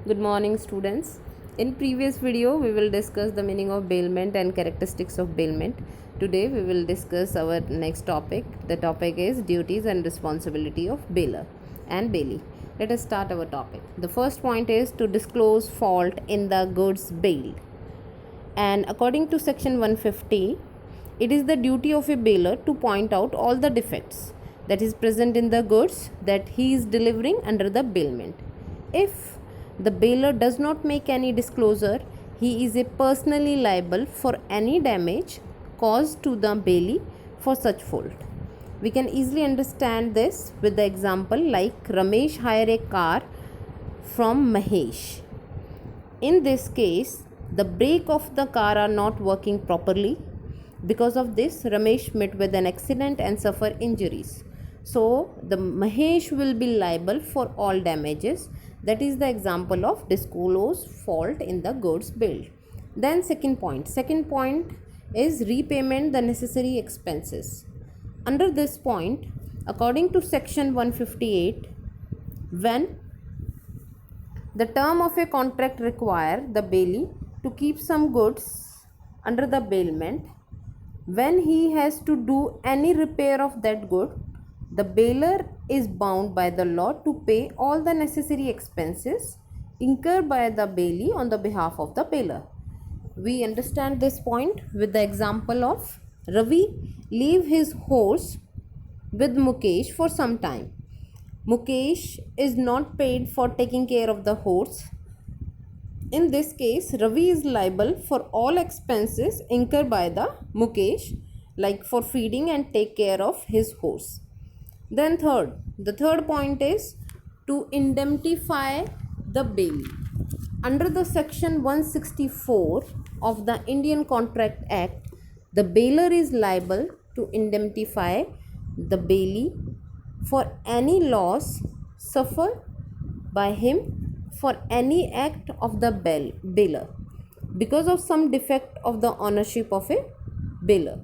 Good morning, students. In previous video we will discuss the meaning of bailment and characteristics of bailment. Today we will discuss our next topic. The topic is duties and responsibility of bailer and bailee. Let us start our topic. The first point is to disclose fault in the goods bailed. And according to section 150, it is the duty of a bailer to point out all the defects that is present in the goods that he is delivering under the bailment. If the bailer does not make any disclosure, he is a personally liable for any damage caused to the bailee for such fault. We can easily understand this with the example like Ramesh hire a car from Mahesh. In this case, the brake of the car are not working properly. Because of this, Ramesh met with an accident and suffer injuries. So, the Mahesh will be liable for all damages. That is the example of disclose fault in the goods billed. Then second point is repayment the necessary expenses. Under this point, according to section 158, when the term of a contract require the bailee to keep some goods under the bailment, when he has to do any repair of that good, the bailer is bound by the law to pay all the necessary expenses incurred by the bailee on the behalf of the bailer. We understand this point with the example of Ravi leave his horse with Mukesh for some time. Mukesh is not paid for taking care of the horse. In this case, Ravi is liable for all expenses incurred by the Mukesh, like for feeding and take care of his horse. Then the third point is to indemnify the bailee. Under the section 164 of the Indian Contract Act, the bailer is liable to indemnify the bailee for any loss suffered by him for any act of the bailer because of some defect of the ownership of a bailer.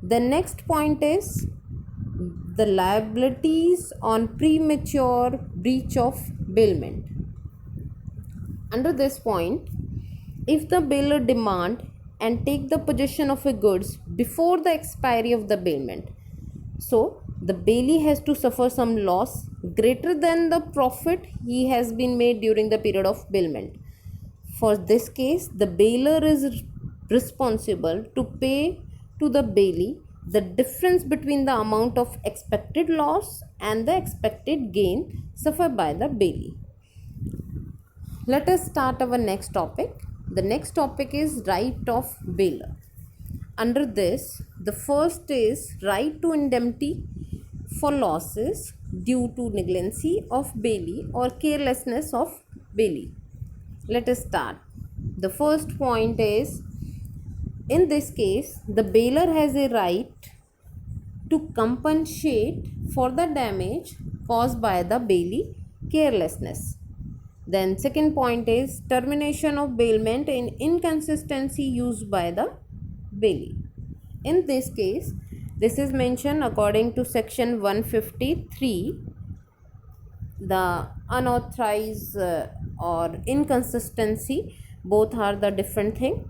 The next point is the liabilities on premature breach of bailment. Under this point, if the bailer demand and take the possession of a goods before the expiry of the bailment, so the bailee has to suffer some loss greater than the profit he has been made during the period of bailment. For this case, the bailer is responsible to pay to the bailee the difference between the amount of expected loss and the expected gain suffered by the bailee. Let us start our next topic. The next topic is right of bailer. Under this, the first is right to indemnity for losses due to negligence of bailee or carelessness of bailee. Let us start. The first point is, in this case, the bailer has a right to compensate for the damage caused by the bailee carelessness. Then second point is termination of bailment in inconsistency used by the bailee. In this case, this is mentioned according to section 153, the unauthorized or inconsistency, both are the different thing.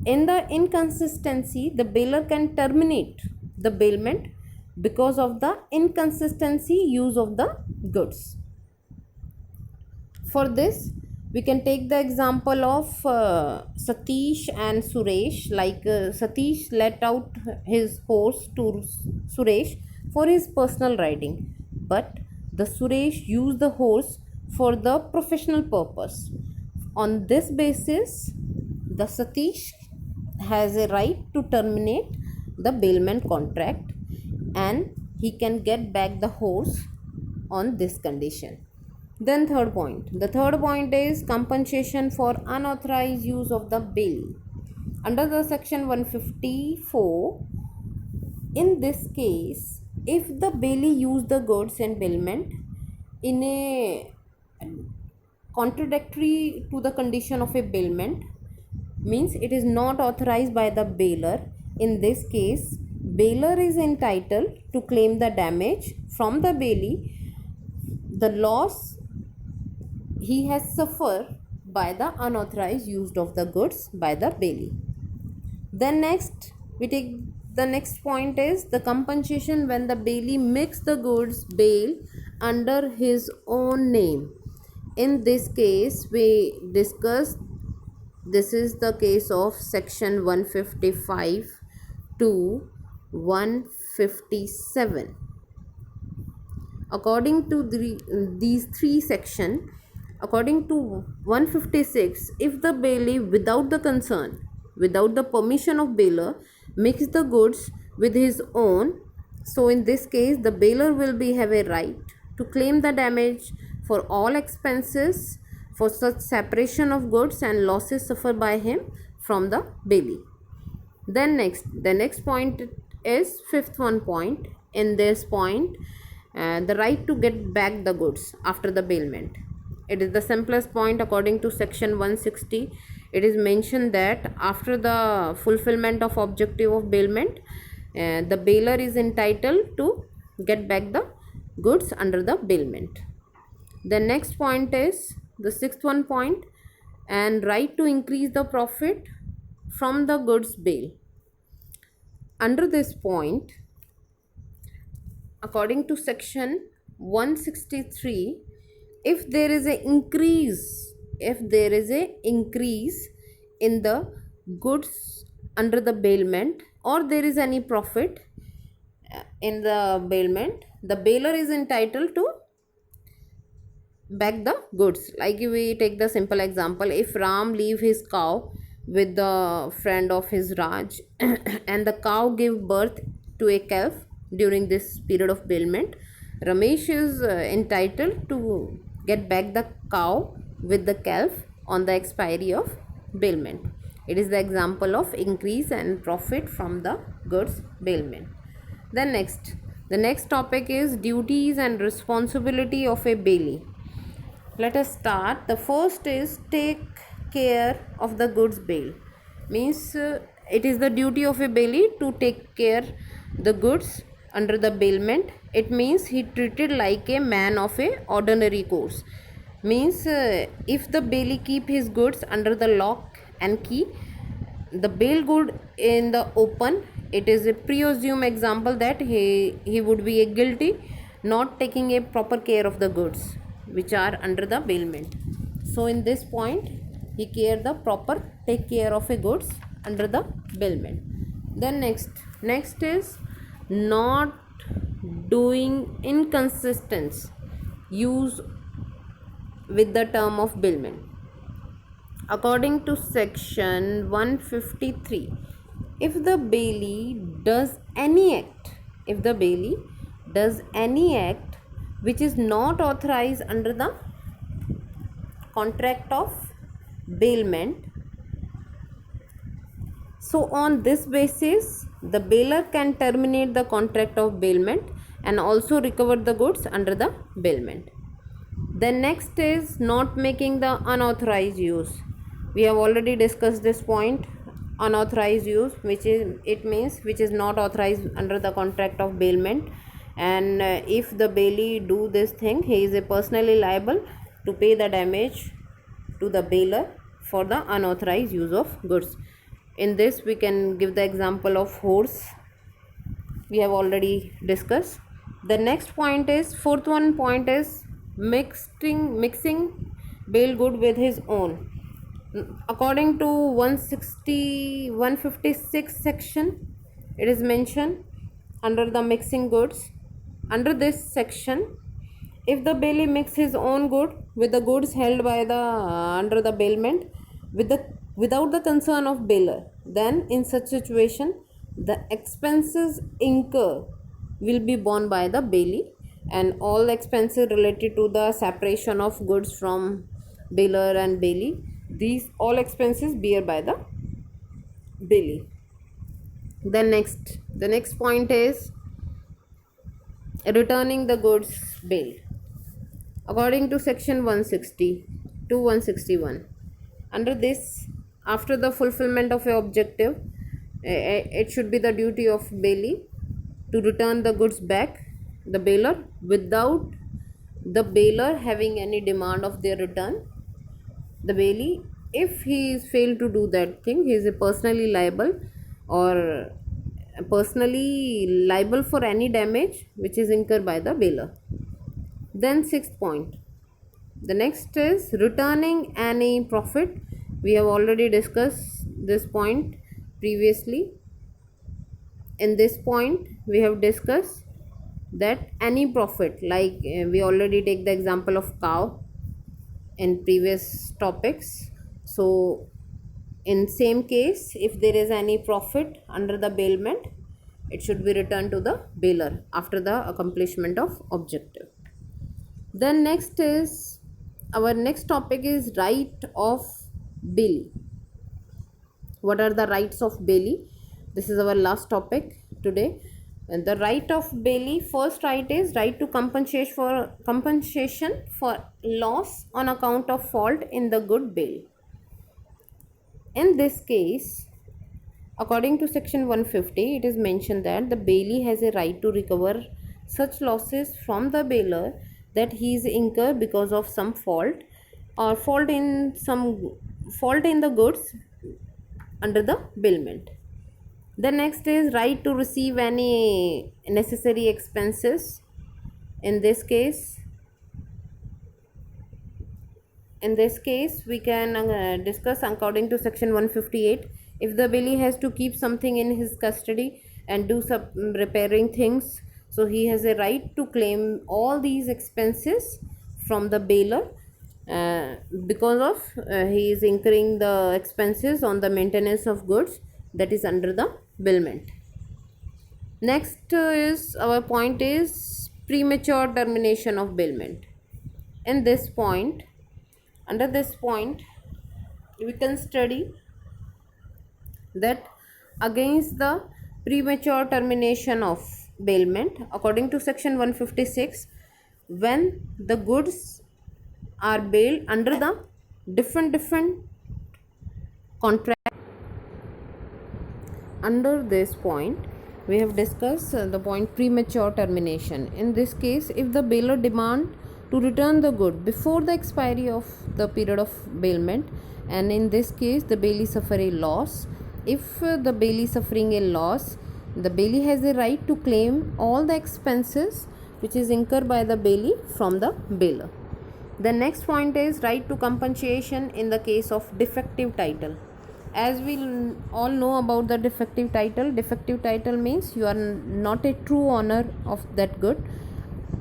In the inconsistency, the bailer can terminate the bailment because of the inconsistency use of the goods. For this, we can take the example of Satish and Suresh. Like Satish let out his horse to Suresh for his personal riding, but the Suresh used the horse for the professional purpose. On this basis, the Satish has a right to terminate the bailment contract and he can get back the horse on this condition. Then third point. The third point is compensation for unauthorized use of the bailee. Under the section 154, in this case, if the bailee used the goods in bailment in a contradictory to the condition of a bailment, means it is not authorized by the bailer. In this case, bailer is entitled to claim the damage from the bailee, the loss he has suffered by the unauthorized use of the goods by the bailee. Then next we take the next point is the compensation when the bailee makes the goods bail under his own name. In this case we discussed, this is the case of section 155 to 157. According to these three sections, according to 156, if the bailee without the concern, without the permission of bailer, makes the goods with his own, so in this case the bailer will have a right to claim the damage for all expenses for such separation of goods and losses suffered by him from the bailee. Then the next point is fifth one point. In this point, the right to get back the goods after the bailment. It is the simplest point. According to section 160, it is mentioned that after the fulfillment of objective of bailment, the bailer is entitled to get back the goods under the bailment. The next point is the sixth one point, and right to increase the profit from the goods bail. Under this point, according to section 163, if there is a increase in the goods under the bailment, or there is any profit in the bailment, the bailer is entitled to back the goods. Like we take the simple example, if Ram leave his cow with the friend of his Raj and the cow give birth to a calf during this period of bailment, Ramesh is entitled to get back the cow with the calf on the expiry of bailment. It is the example of increase and profit from the goods bailment. Then the next topic is duties and responsibility of a bailee. Let us start. The first is take care of the goods bail. Means it is the duty of a bailee to take care the goods under the bailment. It means he treated like a man of a ordinary course. Means if the bailee keep his goods under the lock and key, the bail good in the open, it is a presumed example that he would be a guilty not taking a proper care of the goods which are under the bailment. So in this point he take care of a goods under the bailment. Then next is not doing inconsistent use with the term of bailment. According to section 153, if the bailee does any act which is not authorized under the contract of bailment, so on this basis the bailer can terminate the contract of bailment and also recover the goods under the bailment. Then next is not making the unauthorized use. We have already discussed this point. Unauthorized use, which is not authorized under the contract of bailment, and if the bailee do this thing, he is personally liable to pay the damage to the bailer for the unauthorized use of goods. In this we can give the example of horse, we have already discussed. The next point is fourth one point is mixing bail good with his own. According to 156 section, it is mentioned under the mixing goods. Under this section, if the bailee mix his own good with the goods held by the under the bailment without the concern of bailer, then in such situation the expenses incur will be borne by the bailee, and all expenses related to the separation of goods from bailer and bailee, these all expenses bear by the bailee. Then the next point is returning the goods bail. According to section 160 to 161, under this, after the fulfillment of a objective, it should be the duty of bailee to return the goods back the bailer without the bailor having any demand of their return, the bailee, if he is failed to do that thing, he is personally liable or personally liable for any damage which is incurred by the bailor. Then sixth point, the next is returning any profit. We have already discussed this point previously. In this point we have discussed that any profit, like we already take the example of cow in previous topics. So in same case, if there is any profit under the bailment, it should be returned to the bailor after the accomplishment of objective. Then next is, our next topic is right of bailee. What are the rights of bailee? This is our last topic today. And the right of bailee, first right is right to compensation for loss on account of fault in the good bail. In this case, according to section 150, it is mentioned that the bailee has a right to recover such losses from the bailor that he is incurred because of some fault or fault in the goods under the bailment. The next is right to receive any necessary expenses. In this case we can discuss according to section 158. If the bailee has to keep something in his custody and do some repairing things, so he has a right to claim all these expenses from the bailor because of he is incurring the expenses on the maintenance of goods that is under the bailment. Next is our point is premature termination of bailment. In this point, under this point, we can study that against the premature termination of bailment, according to section 156, when the goods are bailed under the different contract. Under this point we have discussed the point premature termination. In this case, if the bailor demand to return the good before the expiry of the period of bailment, and in this case the bailee suffer a loss, if the bailee suffering a loss, the bailee has a right to claim all the expenses which is incurred by the bailee from the bailor. The next point is right to compensation in the case of defective title. As we all know about the defective title means you are not a true owner of that good.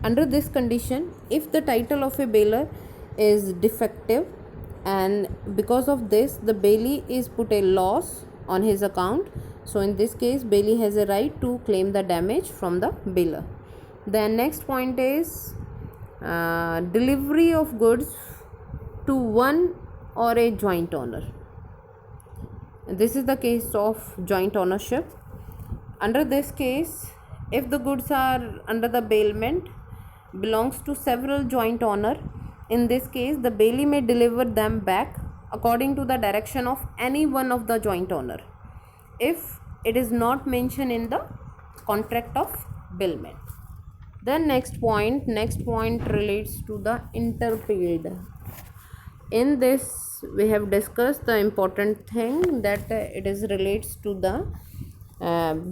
Under this condition, if the title of a bailor is defective and because of this the bailee is put a loss on his account, so in this case bailee has a right to claim the damage from the bailor. The next point is delivery of goods to one or a joint owner. This is the case of joint ownership. Under this case, if the goods are under the bailment belongs to several joint owner, in this case the bailee may deliver them back according to the direction of any one of the joint owner if it is not mentioned in the contract of bailment. The next point relates to the interpelled. In this we have discussed the important thing that it is relates to the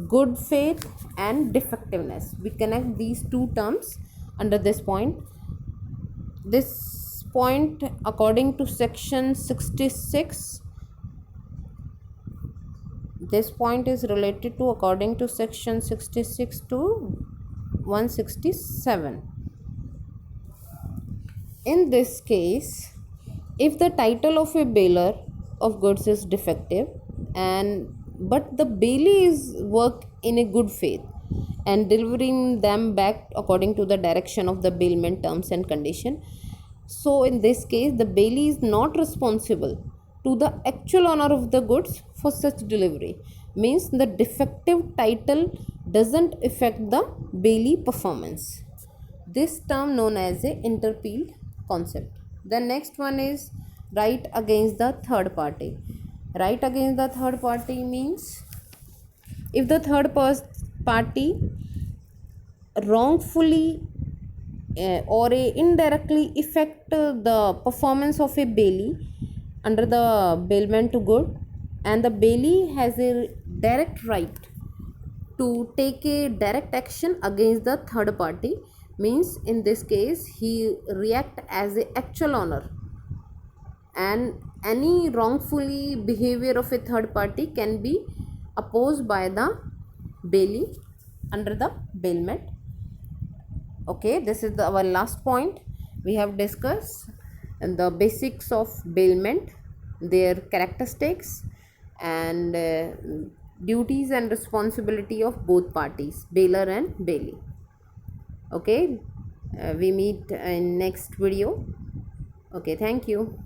good faith and defectiveness. We connect these two terms under this point. This point, according to section 66, this point is related to according to section 66 to 167. In this case, if the title of a bailor of goods is defective but the bailee is work in a good faith and delivering them back according to the direction of the bailment terms and condition, so in this case the bailee is not responsible to the actual owner of the goods for such delivery. Means the defective title doesn't affect the bailee performance. This term known as a interpelled concept. The next one is right against the third party. Right against the third party means if the third party wrongfully or indirectly affect the performance of a bailee under the bailment to good, and the bailee has a direct right to take a direct action against the third party. Means in this case he react as a actual owner, and any wrongfully behavior of a third party can be opposed by the bailee under the bailment. Okay, this is our last point. We have discussed the basics of bailment, their characteristics, and duties and responsibility of both parties, bailer and bailee. Okay, we meet in next video. Okay, thank you.